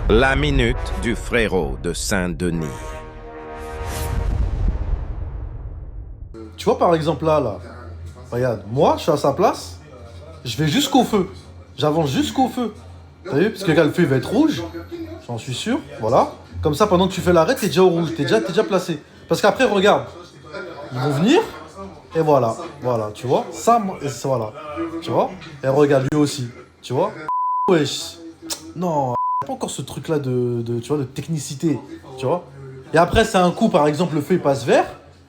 La minute du frérot de Saint-Denis. Tu vois par exemple là, regarde, moi je suis à sa place, je vais jusqu'au feu, j'avance jusqu'au feu. T'as vu? Parce que regarde, le feu il va être rouge, j'en suis sûr, voilà. Comme ça pendant que tu fais l'arrêt, t'es déjà au rouge, t'es déjà placé. Parce qu'après regarde, ils vont venir, et voilà, tu vois, ça, voilà, tu vois, et regarde lui aussi, tu vois. Wesh, non, y a pas encore ce truc là tu vois, de technicité, tu vois. Et après c'est un coup, par exemple le feu il passe vert,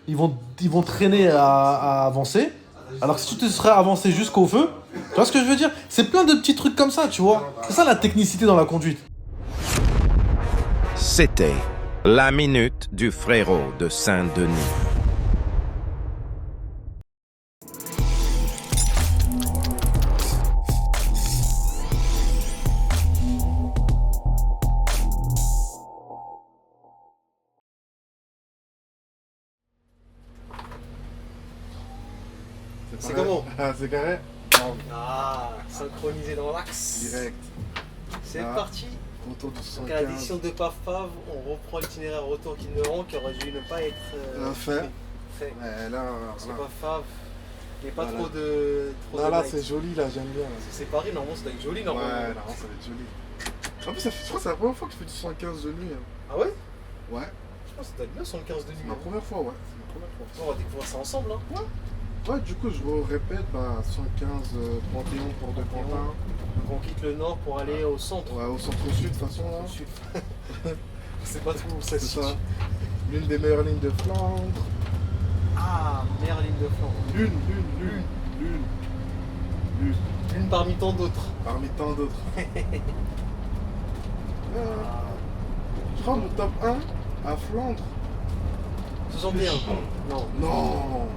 ils vont traîner à avancer. Alors que si tu te serais avancé jusqu'au feu, tu vois ce que je veux dire? C'est plein de petits trucs comme ça, tu vois. C'est ça la technicité dans la conduite. C'était la minute du frérot de Saint-Denis. C'est comment? Ah, c'est carré? Ah, synchronisé dans l'axe. Direct. C'est Ah. parti. Retour du Donc à 75. l'addition de Paf Paf, on reprend l'itinéraire retour Quiberon qui aurait dû ne pas être Fait. fait. Ouais, là, Parce que là. Paf Paf, il n'y a pas Voilà. trop de. Là, là, likes. c'est joli, là, j'aime bien. Là. C'est Paris, normalement, ça doit être joli, normalement. Ouais, là, ça va être joli. En plus, je crois que c'est la première fois que je fais du 75 de nuit. Hein. Ah ouais? Ouais, Je pense que ça doit être bien sur le 15 de nuit. c'est ma première fois, ouais. C'est ma première fois. On va découvrir ça ensemble, hein. Ouais, du coup, je répète, 75 Panthéon pour de Pantin. Donc on quitte le nord pour aller au centre. Ouais, au centre-sud, de toute façon, là. Au sud. C'est pas trop où ça C'est se ça. situe. L'une des meilleures lignes de Flandre. Ah, meilleure ligne de flanc. L'une. Une parmi tant d'autres. Parmi tant d'autres. Je crois mon top 1 à Flandre. 61. Non. Non.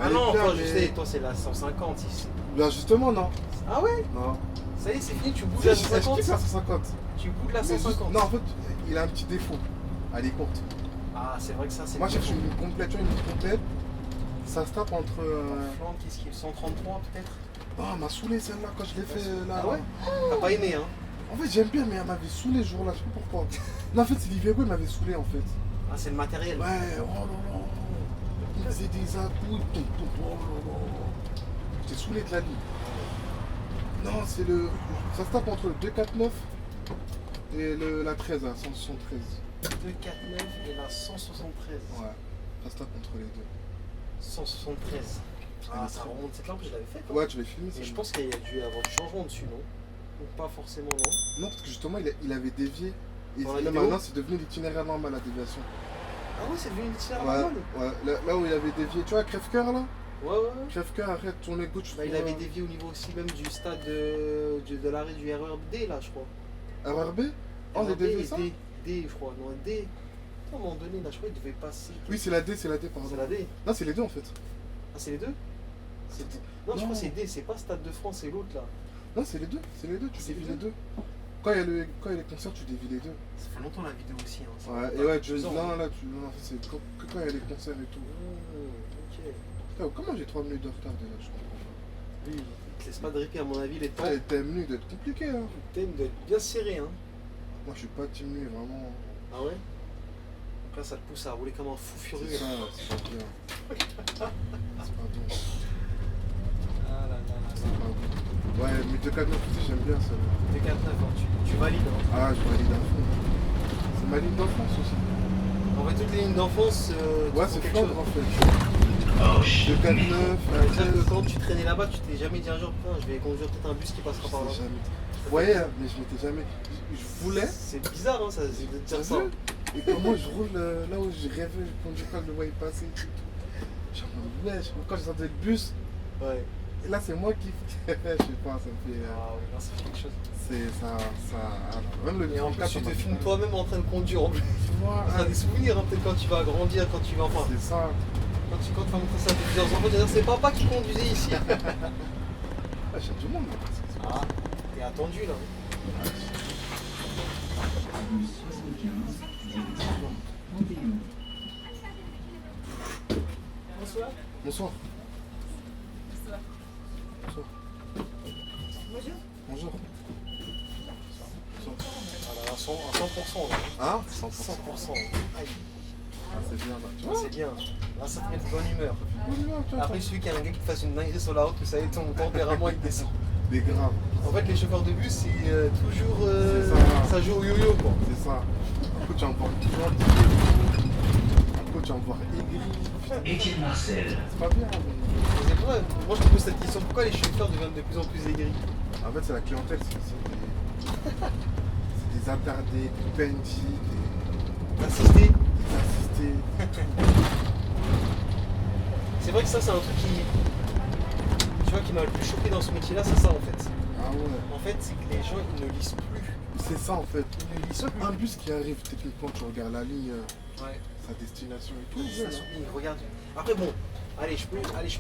Ah Elle est non, bien, toi je mais- sais, toi c'est la 150 ici. Là, justement, non. Ah ouais? Non. Ça y est, c'est fini, tu bouges Si, la je 150. kiffe la 150. Tu bouges la Mais juste- 150. Non, en fait, il a un petit défaut. Elle est courte. Ah, c'est vrai que ça c'est. Moi, je le cherche une ligne complète, tu vois, une ligne complète. Ça se tape entre. flanc, qu'est-ce qu'il y a 133 peut-être? Oh, elle m'a saoulé celle-là quand je l'ai fait là. Ah ouais? T'as pas aimé, hein? En fait, j'aime bien, mais elle m'avait saoulé ce jour-là, je sais pas pourquoi. Non, en fait, c'est l'Ivego, il m'avait saoulé en fait. Ah, c'est le matériel. Ouais, oh là là. Il faisait des à-coups. Oh là là. J'étais saoulé de la ligne. Non, c'est le. Ça se tape entre le 249 et la 13 à 173. 249 et la 173. Ouais, ça se tape entre les deux. 173. Ah, ça remonte cette lampe, je l'avais fait. Ouais, tu l'as filmé, Et ça. je pense qu'il y a dû avoir du changement dessus, non? Ou pas forcément, non? Non, parce que justement, il avait dévié. Et Dans la là, vidéo maintenant, c'est devenu l'itinéraire normal, la déviation. Ah ouais, c'est devenu une itinéraire Ouais, normale. ouais. Là où il avait dévié, tu vois, Crève-Cœur là Ouais. Crève-Cœur, arrête, tourne gauche. Bah, il avait dévié au niveau aussi même du stade de l'arrêt du RERD là, je crois. RRB Oh, il a dévié ça D, je crois. Non, D. À un moment donné, là, je crois qu'il devait passer. Oui, c'est la D, pardon. C'est la D. Non, c'est les deux en fait. Ah, c'est les deux? Non, je crois que c'est D, c'est pas Stade de France, c'est l'autre là. Non, c'est les deux, tu C'est dévis les les deux. Quand il y a les concerts, tu dévis les deux. Ça fait longtemps la vidéo aussi. Hein. Ça Ouais, fait et ouais, tu. 2 ans. Non, là, c'est que quand il y a les concerts et tout. Ok. Putain, comment j'ai 3 minutes de retard déjà, je comprends pas. Lui, il te laisse pas dripper, à mon avis, les temps. Ouais, les thèmes nuits doivent être compliqués, hein. Le thème doit être bien serré, hein. Moi, je suis pas team nuit, vraiment. Ah ouais? Donc là, ça te pousse à rouler comme un fou furieux. C'est ça, c'est pas bien. C'est pas bon. Ah là là là C'est là. pas bon. Ouais, mais 249 aussi, j'aime bien ça. 249, hein, tu valides. Hein. Ah, je valide à fond. C'est ma ligne d'enfance aussi. En fait, toutes les lignes d'enfance. Ouais, c'est Flandre en fait. 249, C'est-à-dire que quand tu traînais là-bas, tu t'es jamais dit un jour, putain, je vais conduire peut-être un bus qui passera par là. jamais. Ouais, mais je m'étais jamais. Je voulais. C'est bizarre, hein, ça, de T'as dire ça. vu Et comment je roule là où je rêvais quand je le voyais passer et tout. J'en ouais, quand je sentais le bus, Ouais. et là c'est moi qui. Je sais pas, ça me fait. Ah oui, non, ça fait quelque chose. C'est ça. Alors, même le Et en plus, 34, tu ça te m'a filmes fait- toi-même en train de conduire en plus. Tu vois, Ça sera des souvenirs, hein, peut-être quand tu vas grandir, quand tu vas. Enfin, c'est ça. quand tu vas montrer ça à tes plusieurs enfants, tu vas dire c'est papa qui conduisait ici. Ah, j'ai du monde. Ah, t'es attendu là. Bonsoir. Bonsoir. Bonjour. Bonjour. Ah là là, 100% là. Hein 100%. Aïe, Ah, c'est bien là. Tu vois c'est bien. Là, ça te met de bonne humeur. tu vois, Après, il suffit qu'il y ait un gars qui te fasse une dinguerie sur la route, que ça y est, ton tempérament il descend. des graves. En fait, les chauffeurs de bus, c'est toujours. C'est ça. Ça joue au yo-yo quoi. C'est ça. Un coup, tu vas me voir gentil. Un coup, tu vas me voir aigri. Étienne Marcel. C'est pas bien. Mais... C'est vrai, moi je te pose cette question, pourquoi les chauffeurs deviennent de plus en plus aigris? En fait, c'est la clientèle. C'est des interdits, des PNJ, L'assister. des assistés. C'est vrai que ça, c'est un truc qui. Tu vois, qui m'a le plus choqué dans ce métier-là, c'est ça en fait. Ah ouais. En fait, c'est que les gens, ils ne lisent plus. C'est ça en fait. Ils ne lisent plus. Un bus qui arrive, techniquement, tu regardes la ligne, Ouais. sa destination et tout. Ça souligne, regarde. Après bon, allez, je peux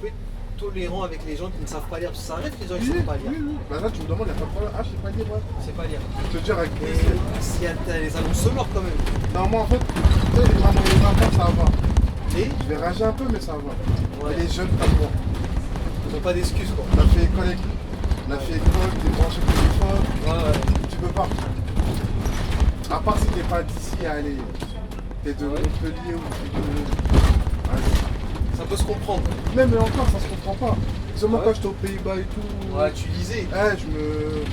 être tolérant avec les gens qui ne savent pas lire, parce que ça arrive que les gens ils Oui, savent pas lire. oui, oui. Bah là, tu me demandes, il n'y a pas de problème. Ah, je sais pas lire, ouais. C'est pas lire. Je vais te dire avec Mais plaisir. s'il y a les annonces sonores quand même. Non, moi en fait, tu sais, les mamans et les enfants, ça va. Et Je vais rager un peu, mais ça va. ouais, Et les jeunes, comme moi. ils n'ont pas d'excuses quoi. On a fait école, t'es branché téléphone, Ouais. tu peux pas. À part si t'es pas d'ici, allez. T'es de Montpellier ou de. Allez. Ça peut se comprendre. Même encore, ça se comprend pas. Parce que moi, Ouais. quand j'étais aux Pays-Bas et tout. Ouais, tu lisais. Je me.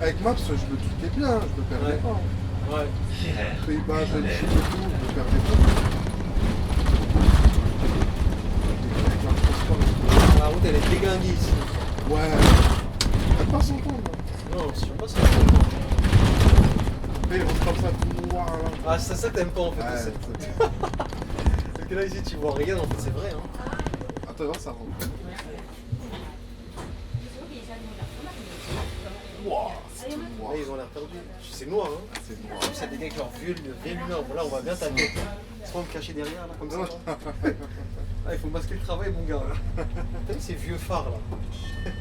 Avec Maps, je me tutais bien, je me perdais Ouais. pas. Hein. Ouais. Ferrer. Pays-Bas, Belgique et tout, je me perdais pas. Avec un transport et tout. La route elle est déglinguée ici. Ouais. Elle passe son temps, là. Non, si je pas ça. Après, ils rentrent comme ça tout noir, là. Ah, c'est ça que t'aimes pas en fait. Ouais, c'est que là ici tu vois rien, en fait c'est vrai. Hein. Attends, ça rentre. Wow, c'est tout noir. Là ils ont l'air perdus. C'est noir hein. C'est noir. C'est des gars avec leur vieux lumière. Voilà, on va bien taper. C'est pas me cacher derrière là comme ça. là. Ah, il faut masquer le travail mon gars. T'as vu ces vieux phares là.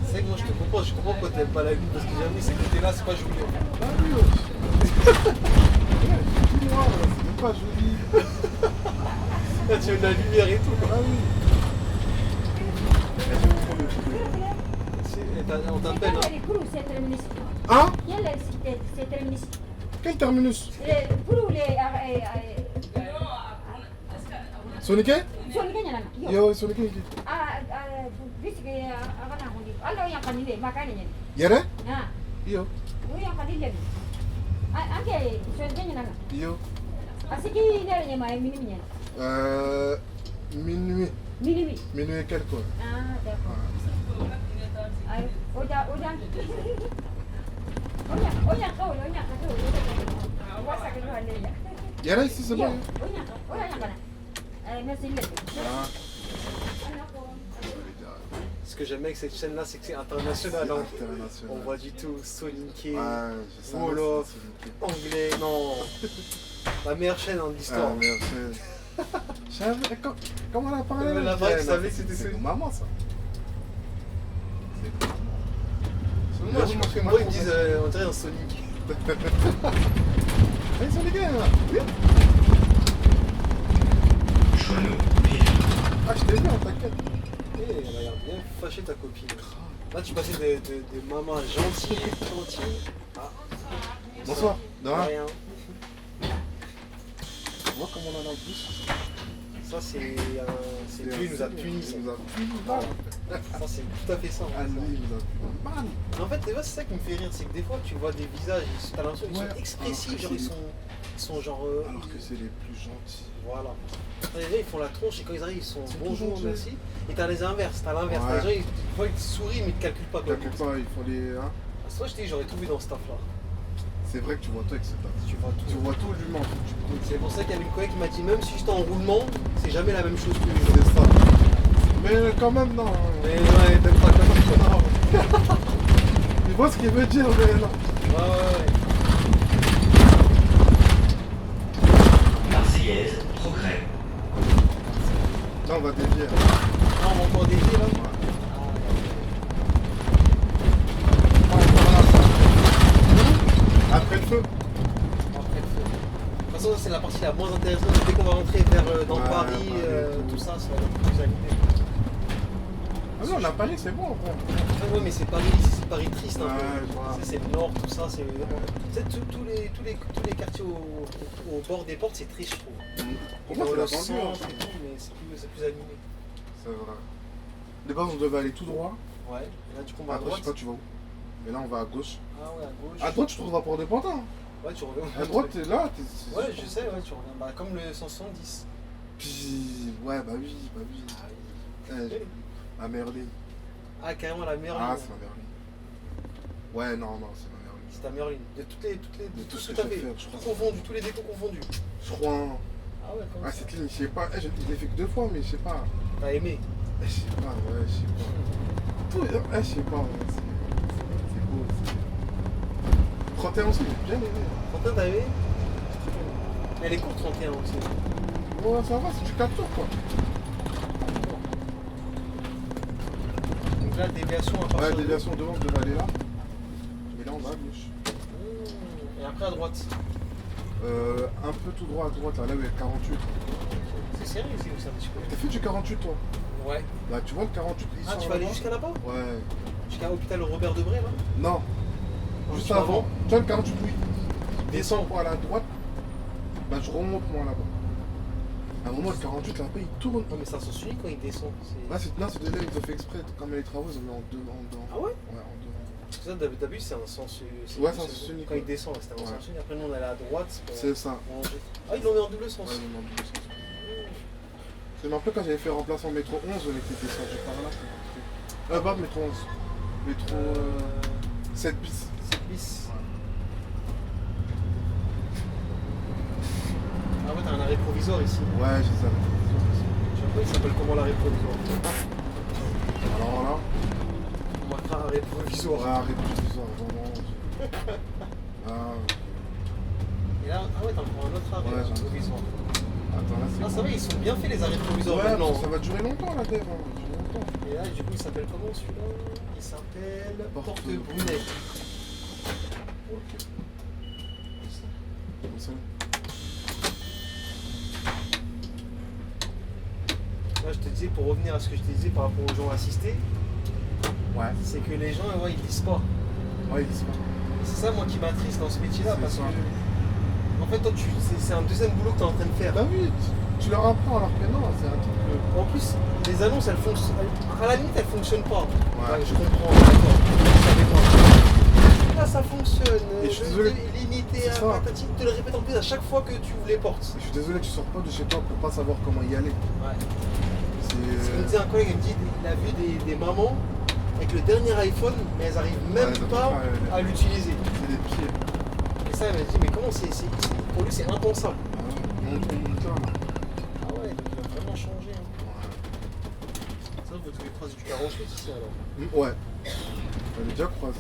C'est que moi je te comprends, je comprends pourquoi t'aimes pas la lune parce que jamais ces côtés-là c'est pas joli. En fait. Ah oui, ouais. Ouais, c'est tout noir, là, c'est même pas joli. Là tu as de la lumière et tout quoi. Ah oui. On t'appelle hein. Hein? Quel terminus? Sonic? Yo, Sonic. Yere? Yo. Yo. Minuit. Minuit et quelques quoi. Yere ici c'est bon. Ah. Ce que j'aime avec cette chaîne là c'est que c'est international. Hein. International. On voit du tout, solinké, Ouais, je savais wolof, que c'était anglais, non. La meilleure chaîne en Ah, histoire. merci. Je savais, comment elle a parlé Elle là, a je parlé, disais, tu savais non, que c'était c'est ça. pour maman ça. C'est pour maman. Moi, je pense que moi ils me disent on dirait un Sonic. Ils sont les gars là. Oui. Joanneau. Vif. Ah, je t'ai vu, hein, t'inquiète. Eh, elle a l'air bien fâchée ta copine. Là tu passais des mamans gentilles. Ah, Bonsoir. De de rien. rien. Tu vois comment on a dans le bus? Ça c'est lui il nous a punis. Il nous a punis mal. Ça c'est tout à fait ça. Ah, lui, il nous a punis mal. Mais en fait, des fois, c'est ça qui me fait rire, c'est que des fois, tu vois des visages, t'as l'impression qu'ils Ouais, sont expressifs, alors genre que ils sont genre. Alors que c'est les plus gentils. Voilà. Les gens, ils font la tronche et quand ils arrivent, ils sont Ils sont bonjour, tout merci. Et t'as les inverses, t'as l'inverse. Ouais. T'as les gens, ils voient, ils te sourient, mais ils te calculent pas. Quelque part, ils font les. Hein. C'est vrai, je t'ai dit, j'aurais tout vu dans ce taf-là. C'est vrai que tu vois tout avec ce tas. Tu vois Tu tout. vois tout l'humain. C'est pour ça qu'il y avait une collègue qui m'a dit, même si j'étais en roulement, c'est jamais la même chose que les autres. C'est ça. Mais quand même, non. Mais ouais, t'aimes pas comme ça. Non. Tu vois ce qu'il veut dire, mais non. Ouais. Marseillaise. Progrès. Là, on va dévier. Ah, on va encore dévier là. Après le feu. Après le feu. De toute façon, ça, c'est la partie la moins intéressante. Dès qu'on va rentrer vers dans Ouais, Paris, Paris et tout. tout ça, ça va être plus animé. Ah non, la Paris, c'est bon, après. Ouais, mais c'est Paris, c'est Paris triste un Ouais, peu. je vois. Tu sais, c'est le nord, tout ça. C'est tous les quartiers au bord des portes, c'est triste, je trouve. Pour moi, c'est Le la banlieue. centre hein. et tout, mais c'est plus animé. C'est vrai. De base, on devait aller tout droit. Ouais, et là, du coup, on va à Après, je sais droite. pas, tu vas où. Et là, on va à gauche. Ah ouais, à gauche. À droite, tu trouveras Port de Pantin. Ouais, tu reviens. À droite, t'es là. Ouais, je sais, ouais, tu reviens. Bah, comme le 170. Puis, ouais, bah oui, bah oui. Ma Merlin. Ah, carrément la Merlin. Ah, c'est ma Merlin. Ouais, non, c'est ma Merlin. C'est ta Merlin. De De tout tout ce ce que que t'as j'ai fait. fait, je Tout crois. confondu, tous les décos confondus. Je crois. Ah ouais, comment Ah, ça cette ligne, je sais pas. Je l'ai fait que 2 fois, mais je sais pas. T'as aimé. Je sais pas, ouais, je sais pas. Tout, je sais pas, ouais, c'est beau. 31 aussi, j'ai bien aimé. 31, t'as aimé? Elle est courte, 31 aussi. Ouais, ça va, c'est du 4 tours, quoi. Donc là, déviation à partir Ouais, de- déviation devant, je devais aller là. Mais là, on va à gauche. Et après à droite. Un peu tout droit à droite, là où il y a le 48. C'est sérieux ici ou ça un petit peu? T'as fait du 48, toi? Ouais. Bah, tu vois le 48 il Ah, sort tu vas aller là-bas. jusqu'à là-bas? Ouais. Jusqu'à l'hôpital Robert Debré là? Non. Juste tu avant. avant Tu vois le 48, oui. Descends. Pour aller à droite. Bah, je remonte, moi, là-bas. À un moment, le 48, là-bas, il tourne. Non mais ça sens unique quand il descend. C'est- Ouais, non, c'est déjà, ils ont fait exprès. Comme les travaux, ils ont mis en deux. Ah ouais? Ouais, en deux. Parce que ça d'habitude c'est un sens. Ouais, c'est un sens unique, Quand il ouais. descend, c'était un Ouais. sens unique. Après nous on allait à droite. C'est ça. pour manger. Ah ils l'ont mis en double sens. Ouais, ils ont mis en double sens. Je me rappelle quand j'avais fait remplaçant métro 11, on était descendu par là. Pas métro 11. Métro 7 bis. C'est bis. Ah ouais, t'as un arrêt provisoire ici. Ouais, j'ai ça. Je sais pas, il s'appelle comment l'arrêt provisoire? Alors là, On marquera arrêt provisoire. ouais, arrêt provisoire, vraiment. Ah, Et là, ah ouais, t'as encore un autre arrêt Ouais, là, j'en ai. provisoire. attends, là, c'est. Ah ça va, ils sont bien faits les arrêts provisoires Ouais, maintenant. ça va durer longtemps la dev, hein. Ça va durer longtemps. Et là, du coup, il s'appelle comment celui-là? Il s'appelle Porte Brunet. Ok. Comme ça. Là, je te disais, pour revenir à ce que je te disais par rapport aux gens assistés, Ouais. c'est que les gens, ouais, ils lisent pas. Ouais, ils disent pas. Et c'est ça, moi, qui m'attriste dans ce métier-là, C'est parce ça. que, en fait, toi, c'est un deuxième boulot que tu es en train de faire. Bah oui, tu leur apprends alors que non, c'est un truc. En plus, les annonces, elles fonctionnent. À la limite, elles fonctionnent pas. Ouais. Je comprends, d'accord. Ça dépend. Là, ça fonctionne. Et je suis désolé. Limité C'est à ça. patati, te le répète en plus à chaque fois que tu ouvres les portes. Je suis désolé, tu sors pas de chez toi pour pas savoir comment y aller. Ouais. Ce que me C'est. disait un collègue, il me dit il a vu des mamans avec le dernier iPhone, mais elles arrivent même Ouais, pas ouais. à l'utiliser. C'est des pieds. Et ça, elle m'a dit mais comment pour lui, c'est impensable. Ah ouais. On monte là. Ah ouais, donc il a vraiment changé. Hein. Ouais. Ça, vous devez croiser du 48 ici alors. Ouais. On est déjà croisé.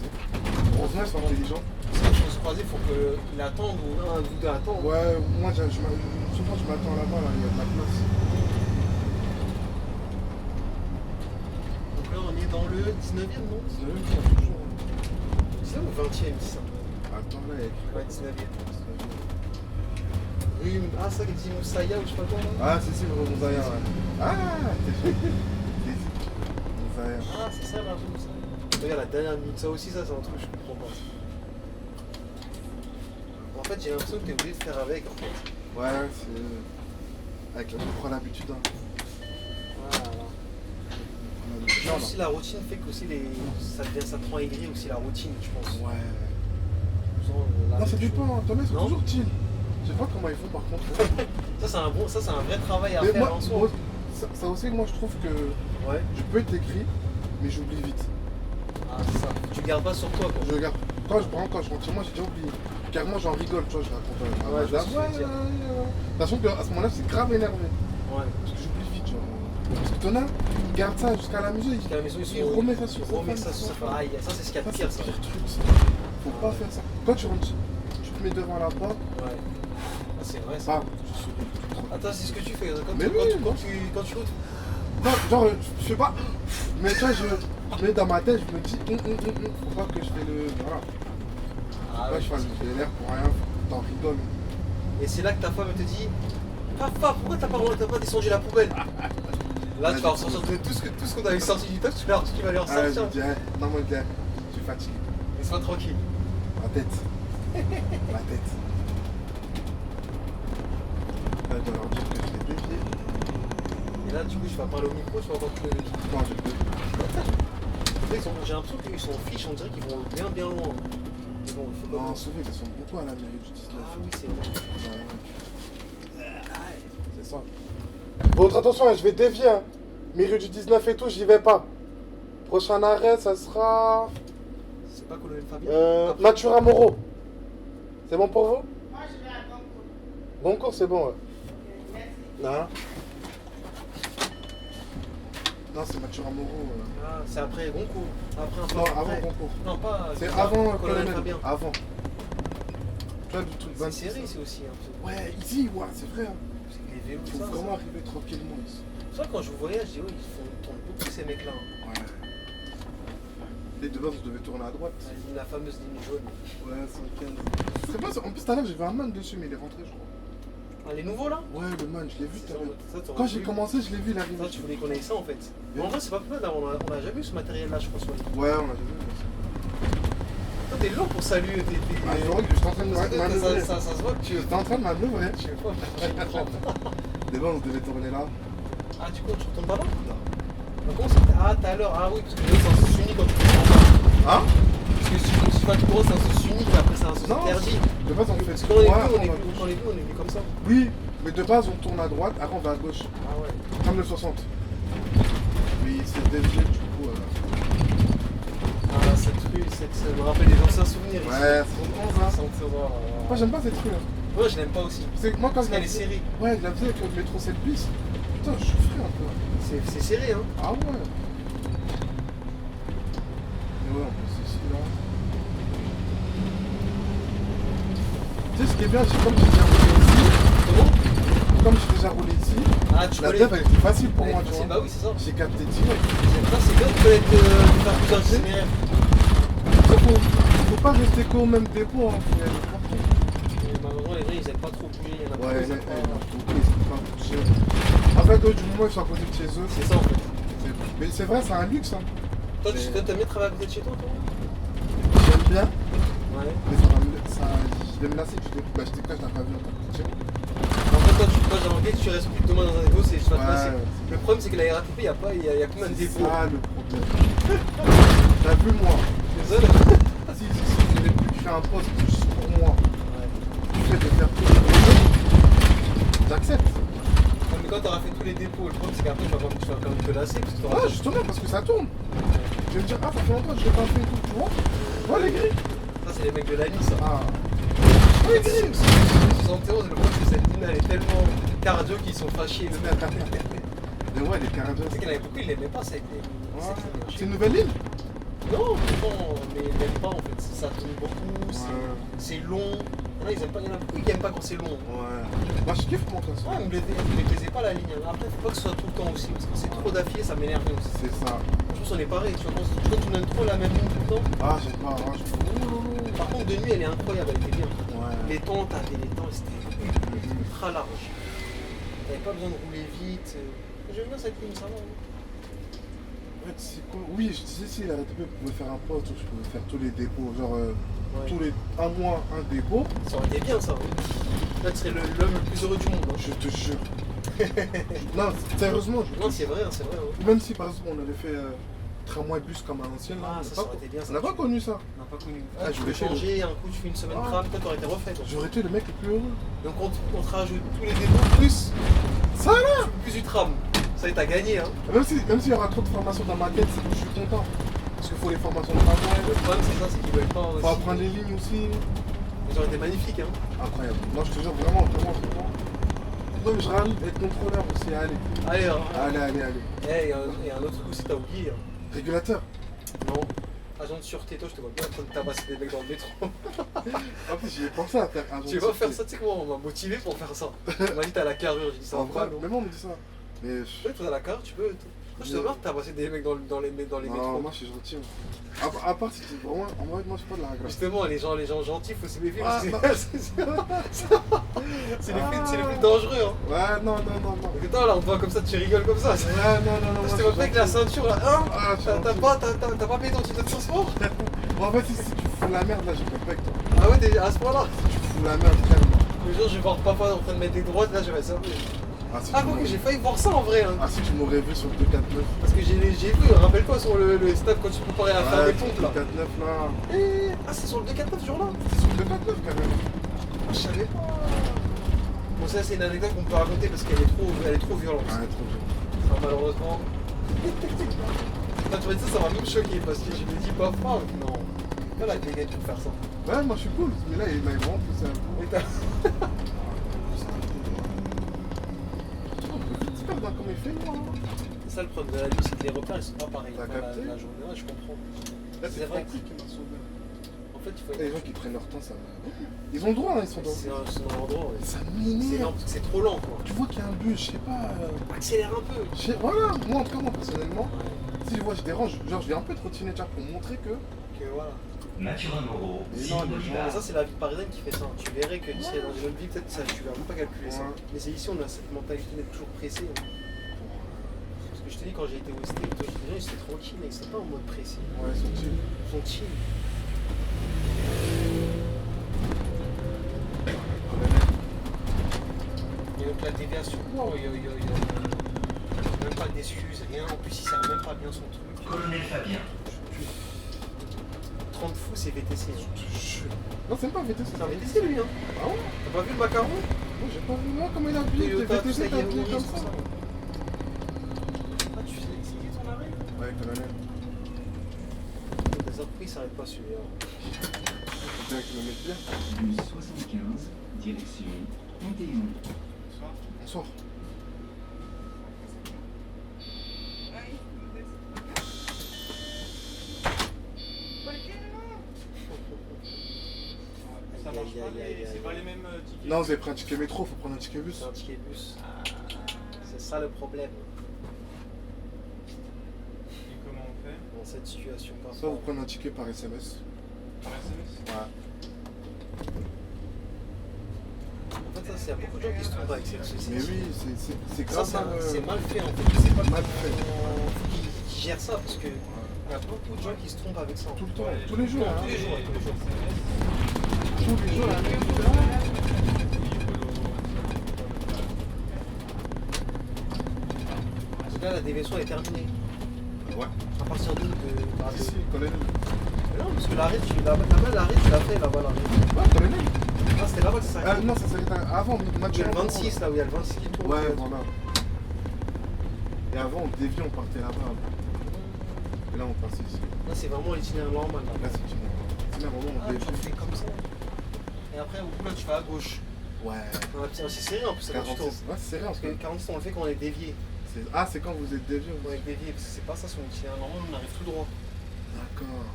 Heureusement, ils sont intelligents. Si on se croiser, il faut qu'il attende ou un ou deux attendent. Ouais, moi, souvent, je m'attends là-bas, là, il y a de la place. Donc là, on est dans le 19e, non? C'est le même qui a toujours. C'est ou 20e, ça? Attends, là, il y a écrit. Ouais, 19e. Oui, ah, ça, il dit Moussaya ou je sais pas quoi. Là. Ah, c'est Mouzaya, ouais. Ah, t'es Mouzaya. Ah, c'est ça, là, Moussaya. Regarde, la dernière minute, ça aussi, ça, c'est un truc que je comprends pas. En fait, j'ai l'impression que t'es obligé de faire avec, en fait. Ouais, c'est. Avec la on prend l'habitude, hein. Voilà. On prend Puis l'habitude, aussi, la routine fait que aussi ça te rend aigri aussi, la routine, je pense. Ouais. La Non, ça même dépend, chose. hein. T'en as, ils sont Non. toujours chill. Je sais pas comment ils font par contre. Ça, c'est un vrai travail à Mais faire moi, en soi. moi, ça aussi, moi je trouve que Ouais. je peux être écrit, mais j'oublie vite. Ah, c'est ça. Tu gardes pas sur toi, quoi. Je regarde. Par exemple, quand je rentre chez moi, j'ai déjà oublié. Carrément, j'en rigole, tu vois, je raconte à Ouais, je vois madame. ce que tu veux dire. De toute façon, à ce moment-là, c'est grave énervé. Ouais. Parce que j'oublie vite, genre. Parce que t'en as, ils gardent ça jusqu'à la maison, Jusqu'à la maison, ils remettent ça sur sa remet femme, ça sur sa sa femme. femme. Ça, c'est ce qu'il y a Ça, de c'est pire, le ça. pire truc, ça. Faut pas faire ça. Quand tu rentres, tu te mets devant la porte, Ouais. Ah, c'est vrai, ça. bah, je souris. Attends, c'est ce que tu fais. Quand Mais tu, oui, quand tu ouvres. Non, genre, je fais pas. Mais tu vois, je mets dans ma tête, je me dis, faut pas que je fais le. Voilà. Ah, Ouais, ouais, je fais l'air pour rien, t'en rigoles. Et c'est là que ta femme te dit Papa, pourquoi t'as pas descendu la poubelle? Là, tu vas ressortir tout ce qu'on avait sorti du top, tu vas aller Ah, ressortir. je dis, non, mon gars, je suis fatigué. Mais sois tranquille. Ma tête. Ma tête. Là, je dois leur dire que je l'ai dévié. Et là, du coup, je vais parler au micro, tu vas voir que. Non, je peux. J'ai l'impression qu'ils sont fiches, on dirait qu'ils vont bien loin. Mais bon, il faut pas. Non, Sauvé, ils sont beaucoup à la mairie du 19. Ah oui, c'est vrai. C'est ça. Bon, attention, je vais dévier. Hein. Mairie du 19 et tout, j'y vais pas. Prochain arrêt, ça sera. C'est pas Colonel Fabien Mathura Moreau. C'est bon pour vous? Moi, je vais à Banco. Boncourt, c'est bon, ouais. Non. Non, c'est Mathura Moreau. Ah, c'est après Goncourt. Après un peu. Non, avant après. Boncourt. Non, pas. C'est pas avant Colonel Colonel. Fabien. Avant. Tu vois, du truc C'est 26. serré, c'est aussi un peu. Ouais, ici, ouais, c'est vrai. Hein. C'est que les vélos, Faut ça. vraiment arriver tranquillement ici. C'est vrai, quand je voyage, je dis, oui, ils tournent beaucoup ces mecs-là. Hein. Ouais. Et de base, je devais tourner à droite. La fameuse ligne jaune. Ouais, 115. C'est pas ça. En plus, tout à l'heure, j'avais un man dessus, mais il est rentré, je crois. Ah, les nouveaux là? Ouais, le man, je l'ai vu tout à l'heure. Ça, t'aurais Quand j'ai voulu. commencé, je l'ai vu, il arrive. Ça, tu voulais qu'on ait ça en fait. Mais en vrai, c'est pas plus mal, on a jamais eu ce matériel-là, je pense. Ouais. Ouais, on l'a déjà vu. Toi, t'es long pour saluer. Ah, c'est vrai que j'étais en train de manœuvrer. Ça se voit que tu. J'étais en train de manœuvrer. Je sais pas, je comprends. Des fois, on devait tourner là. Ah, du coup, tu retournes pas là? Non. Comment ça? Ah, tout à l'heure. Ah oui, parce que c'est un sens unique quand tu fais ça. Hein? Parce que si tu fais tout gros, c'est un sens unique, après c'est un sens Non. interdit. De base, on fait Parce que quand on est droit, venu, après, on va à gauche. on est venu comme ça. Oui, mais de base, on tourne à droite, après, on va à gauche. Ah ouais. Comme le 60. Oui, c'est dévié, du coup. Ah, cette rue, ça me rappelle des anciens souvenirs ici. Ouais, c'est bon, ça. Moi, j'aime pas cette rue là. Moi, je l'aime pas aussi. C'est que moi, quand Parce je qu'elle la est faisais- serrée. Ouais, je la faisais avec le métro 7 bis. Putain, je souffrais un peu. C'est serré, hein. Ah ouais. Et ouais, en plus, ici, là. Tu sais, ce qui est bien, c'est comme j'ai déjà roulé ici. Comme j'ai déjà roulé ici, Ah, tu la connais. dev, elle était facile pour moi, tu C'est- vois. Bah oui, c'est ça. J'ai capté direct. Ça, c'est bien de connaître, de faire plusieurs itinéraires. Faut pas rester qu'au même dépôt, hein. Faut y aller partout. Mais malheureusement, les gens, ils aiment pas trop bouger. Il y en a beaucoup, Ouais, ils aiment pas. en fait, eux, du moment où ils sont à côté de chez eux, C'est ça, en fait. mais c'est vrai, c'est un luxe, hein. Toi, tu t'aimes bien travailler à côté de chez toi, toi? J'aime bien, Ouais. mais je vais me lasser du début. Bah, je t'ai pas vu en tant que chez moi. En fait, toi, j'ai remarqué que tu restes plus de demain dans un dépôt, c'est je vais te Ouais. passer. Le problème, c'est que la RATP, il y a combien de C'est dépôts? ça le problème. T'as vu, moi. Désolé. Si, je n'ai plus, je fais un poste juste pour moi. Ouais. Tu fais de faire tout pour les autres. J'accepte. Ouais, mais quand t'auras fait tous les dépôts, le problème, c'est qu'après, tu vas quand même te lasser, parce que t'auras. Ouais, justement, parce que ça tourne. Je vais me dire, ah, ça fait longtemps que je l'ai pas fait et tout, tu vois. Ouais, les grilles. Ça, c'est les mecs de la ligne, ça. Ah. Ouais, les grilles. 71, le problème, c'est que cette ligne, elle est tellement cardio qu'ils sont fâchés. Le mec. Mais ouais, les cardios. Tu sais qu'il y en avait beaucoup, ils l'aimaient pas, cette ligne. C'est une nouvelle île? Non, pourtant, mais ils l'aiment pas en fait. Ça tourne beaucoup, Ouais. c'est long. Il y en a, ils aiment pas, il y en a beaucoup qui aiment pas quand c'est long. Ouais. Moi, je kiffe mon classe. Ouais, mais me plaisait pas la ligne. Après, faut pas que ce soit tout le temps aussi, parce que c'est trop d'affilée, ça m'énervait aussi. C'est ça. Je pense qu'on est pareil, tu vois, quand tu donnes trop la même ligne tout le temps. Ah, j'aime pas. Ah, Par contre, de nuit, elle est incroyable, elle était bien. Ouais. Les temps, t'avais les temps, c'était ultra large. T'avais pas besoin de rouler vite. J'aime bien cette ligne, ça va. Hein. En fait, c'est quoi? Oui, je disais si la RATP pouvait faire un poste où je pouvais faire tous les dépôts, genre Ouais. tous les un mois un dépôt, Ça aurait été bien, ça. Là, tu serais l'homme le plus heureux du monde. Hein. je te jure. Non, sérieusement, Non, c'est vrai, c'est vrai. Hein. même si par exemple on avait fait tramway bus comme à l'ancienne, Ah, là, ça, on ça n'a aurait été bien, ça. on n'a pas connu ça. On n'a pas connu. Ah, Ah, je tu vais peux chez changer, un coup tu fais une semaine Ah. tram, toi t'aurais été refait. Donc, J'aurais été le mec le plus heureux. donc on te rajoute tous les dépôts plus, Ça là. plus du tram. Ça y est, t'as gagné, hein. Même s'il y aura trop de formations dans ma tête, c'est que je suis content. Parce qu'il faut les formations de tramway, Le problème c'est ça, c'est qu'ils veulent pas aussi. faut apprendre les lignes aussi. Ils auraient été magnifiques, hein. Incroyable. Non, je te jure, vraiment. Non, mais je râle être contrôleur aussi, allez. Allez, hein. Allez. Eh, et un autre coup, si t'as oublié. Hein. Régulateur. Non. Agent de sûreté, toi, je te vois bien en train de tabasser des mecs dans le métro. En plus, j'y ai pensé à faire un Tu vas faire ça, tu sais comment on m'a motivé pour faire ça. On m'a dit t'as la carrure, j'ai dit ça En va vrai, pas, non. même on me dit ça. Mais Ouais, toi t'as la carrure, tu peux. Je te vois que t'as passé des mecs dans les Non, métros. moi je suis gentil. Moi. À part si c'est vraiment. En vrai, moi je suis pas de la grâce. Justement, les gens gentils, faut se méfier. Ah, parce que c'est les plus dangereux. Hein. Ouais, non. Et que toi, là, on te voit comme ça, tu rigoles comme ça. Ouais, non. Je te vois pas avec la ceinture là. Hein Ah, je suis T'as pas payé ton titre de transport? En fait, si tu fous la merde là, je peux pas avec toi. Ah ouais, à ce point-là. Si tu fous la merde, calme. Le jour, je vais voir papa en train de mettre des droites, là, je vais ça. Si Ah, tu quoi que m'aurais- j'ai failli voir ça en vrai. Hein. Ah, si tu m'aurais vu sur le 249. Parce que j'ai vu, rappelle-toi sur le stade quand tu préparais à faire des pompes là. 249 là. Ah, c'est sur le 249 ce jour-là? C'est sur le 249 quand même. Ah, je savais pas. Bon, ça, c'est une anecdote qu'on peut raconter parce qu'elle est trop violente. Ouais, trop bien. Ça, malheureusement. Quand tu m'as dit ça, ça m'a même choqué parce que je me dis, bah, fuck, non. Là, t'es gars pour faire ça. Ouais, moi je suis cool. Mais là, il m'a vraiment poussé un coup. Et t'as- Comment il fait, moi? C'est ça le problème de la nuit, c'est que les repères ils sont pas pareils. T'as Pas capté la journée, ouais, je comprends. Là, C'est c'est vrai. Francky qui m'a sauvé. En fait, il faut Les gens qui prennent leur temps, ça va. Ils ont le droit, hein, ils sont dans. C'est un endroit, ouais. Ça C'est m'énerve. lent parce que c'est trop lent, quoi. Tu vois qu'il y a un bus, je sais pas. Accélère un peu. Voilà, moi en tout cas, moi personnellement, si je vois, je dérange. Genre, je vais un peu trottiner déjà pour montrer que. Que voilà. Mathurin Moreau, Mais Simon non, les gens- Bolivar. Mais ça, c'est la vie parisienne qui fait ça. Tu verrais que tu serais dans une autre vie, peut-être que ça, tu vas même pas calculer ça. Ouais. Mais c'est ici, on a cette mentalité d'être toujours pressé. Hein. Parce que je te dis, quand j'ai été au ST, les gens ils étaient tranquilles, mais ils sont pas en mode pressé. Ouais, ils sont chill. Ils sont chill. Il y a donc la déviation. Oh, il y a même pas d'excuses, rien. En plus, il sert même pas bien son truc. Colonel Fabien, 30 fous, c'est VTC. Hein. Non, c'est même pas VTC. C'est un VTC lui, hein. Ah ouais? T'as pas vu le macaron? Moi, j'ai pas vu. Moi, comment il a habillé Toyota, tout VTC, ça, t'as habillé Yaouri, comme tout ça? ça. Ah, tu sais, c'est qui ton arrêt? Ouais, colonel. Les autres prix s'arrêtent pas celui-là. Faut bien qu'ils me mettent bien. bus 75, direction Panthéon. Bonsoir. Ça marche pas, c'est pas les mêmes tickets. Non, vous avez pris un ticket métro, faut prendre un ticket bus. C'est un ticket bus. C'est ça le problème Et comment on fait? dans cette situation. Soit vous prenez un ticket par SMS. Par SMS? Ouais. En fait, ça, c'est y a beaucoup de gens qui se trompent avec cette société. Mais oui, c'est Ça, grave. c'est mal fait en fait. C'est pas Mal fait. qui gère ça parce que il y a beaucoup de gens qui se trompent avec ça. Tout le temps, tous les jours. Tous les jours, tous les jours. Tous les jours, la même chose. En tout cas, la déviation est terminée. Ouais. À partir d'où Si, si, colonel. Mais non, parce que l'arrêt, là-bas, l'arrêt, tu l'as fait là-bas, l'arrêt. Ouais, colonel. Ah, c'était là-bas que ça s'arrête. Non, ça s'arrête avant, Il y a Mathieu. le 26 là où il y a le 26 qui tourne. Ouais, voilà. Et avant, on déviait, on partait là-bas. Et là, on passe ici. Là, c'est vraiment l'itinéraire normal. Là. Là, c'est vraiment. C'est là, vraiment, on Ah, tu dévie. fais comme ça. Et après, au bout là, tu vas à gauche. Ouais. C'est serré en plus, c'est 46. quand tu tournes. Ouais, c'est rien. Parce que 46, on le fait quand on est dévié. Ah, c'est quand vous êtes dévié. On est dévié, parce que c'est pas ça son itinéraire normal, on arrive tout droit. D'accord.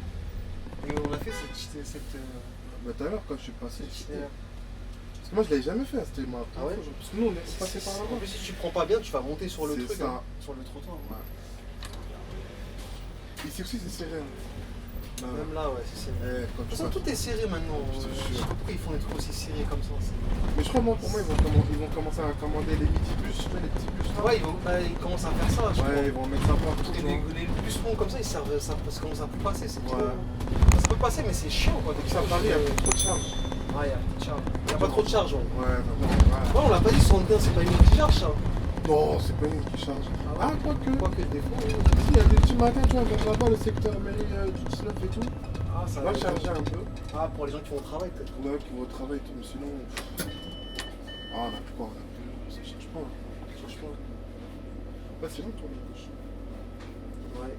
Et on a fait cette Bah, tout à l'heure, quand je suis passé, itinéraire. parce que moi, je l'avais jamais fait, c'était ma Ah ouais? première fois. Parce que nous, on est passé par En là-bas. plus, si tu prends pas bien, tu vas monter sur le C'est truc, ça. hein, sur le trottoir. Ouais. Ici aussi, c'est serré. Hein. Là, Même là, ouais, c'est serré. quand De tu toute façon, passes- tout est serré maintenant. Je te Je jure. sais pas pourquoi ils font des trucs aussi serrés comme ça. Mais je crois, moi, pour moi, ils vont commencer à commander les midi-bus, tu vois, les petits bus. Ah ouais, ils commencent à faire ça, je crois. Ouais, ils vont mettre ça partout. Et genre. les bus longs comme ça, ils servent ça parce qu'on ça peut passer, c'est trop. Ouais. Ça peut passer, mais c'est chiant quoi. Ça, Paris, il y a trop de charge. Ah, il y a plus de charge. Il y a pas trop de charge. Ouais, Ouais, non, on l'a pas dit, 75, c'est pas une petite charge ça. non, c'est pas une qui charge. Ah Ah, quoique. Quoique des fois. Si, il y a des petits matins, tu vois, vers là-bas, le secteur mairie du 19 et tout. Ah, ça Ça va charger un peu. Ah, pour les gens qui vont au travail peut-être. Ouais, qui vont au travail et tout, mais sinon. Ah, on a plus quoi, on a plus. Ça change pas. Ça change pas. Bah, c'est long, tourner à gauche. Ouais.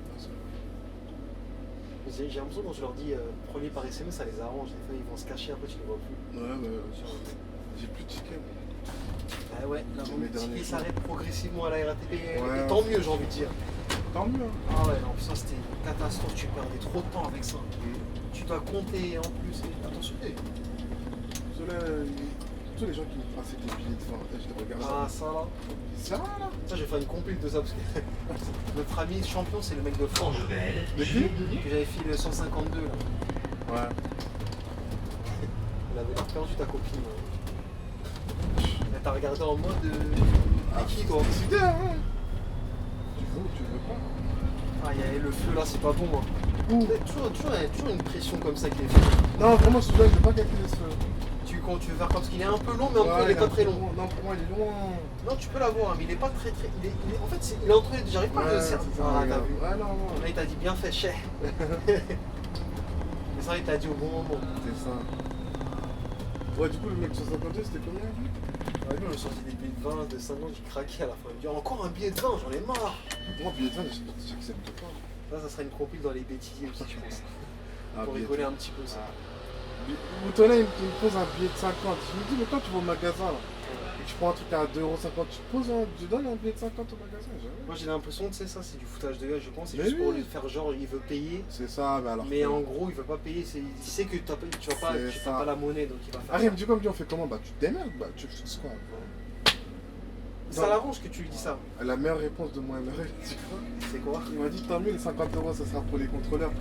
Mais j'ai l'impression quand je leur dis premier par SMS, ça les arrange. Des fois, ils vont se cacher un peu, tu les vois plus. Ouais, bah, j'ai plus de tickets. moi. Ah ouais, la Mes derniers qui jours. s'arrête progressivement à la RATP. Ouais. Et tant mieux, j'ai envie de dire. Tant mieux. Hein. Ah ouais, non, ça c'était une catastrophe, tu perdais trop de temps avec ça. Mm. Tu dois compter en plus. Et... Attention, Ceux-là, Surtout les gens qui nous passaient des billets de vin. Je te regarde Ah, ça là. ça. Ça là. Ça, j'ai fait une compile de ça parce que notre ami champion, c'est le mec de France. Angevelle, De qui juillet 2000. Que j'avais filé le 152 là. Ouais. Elle avait perdu ta copine. Elle t'a regardé en mode. T'es qui toi? Décidé, hein. Tu veux ou tu veux pas? Ah, il y a le feu là, c'est pas bon. Hein. Où? Il y a toujours une pression comme ça qui est faite. Non, vraiment, celui-là, je vais pas calculer ce feu. Quand tu veux faire parce qu'il est un peu long, mais en même temps, il est pas très long. Non, pour moi, il est loin. Non, tu peux l'avoir, hein, mais il est pas très. En fait, il est entre les deux. J'arrive pas à le cerner. c'est ça, Ah, t'as regarde. vu. Ouais, non, non. Là, il t'a dit bien fait, cher. Mais ça, il t'a dit au bon moment. C'est ça. Ouais, du coup, le mec de 152, c'était combien lui? Ouais, nous, on a sorti des billets de 20, de 50, j'ai craqué à la fin. Il me dit encore un billet de 20, j'en ai marre. Moi, billet de vin, j'accepte pas. Là, ça serait une compile dans les bêtisiers aussi, je pense. Ah, Pour billet de rigoler vin. un petit peu, ça. Boutonnet, il me pose un billet de 50. Je me dis, mais quand tu vas au magasin, là, et que tu prends un truc à 2,50 €, tu donnes un billet de 50 au magasin, jamais. Moi, j'ai l'impression, tu sais, ça, c'est du foutage de gueule, je pense. C'est Mais juste pour oui. lui faire genre, il veut payer. C'est ça, mais alors. Mais que- en gros, il veut pas payer. Il sait que tu vas pas, C'est tu ça. n'as pas la monnaie, donc il va faire. Ah, il me dit comme dit, on fait comment? Bah, tu te démerdes, bah, tu fais quoi? Ça l'arrange que tu lui dis ça. La meilleure réponse de moi, tu vois. C'est quoi? Il m'a dit, tant mieux, les 50 €, ça sera pour les contrôleurs.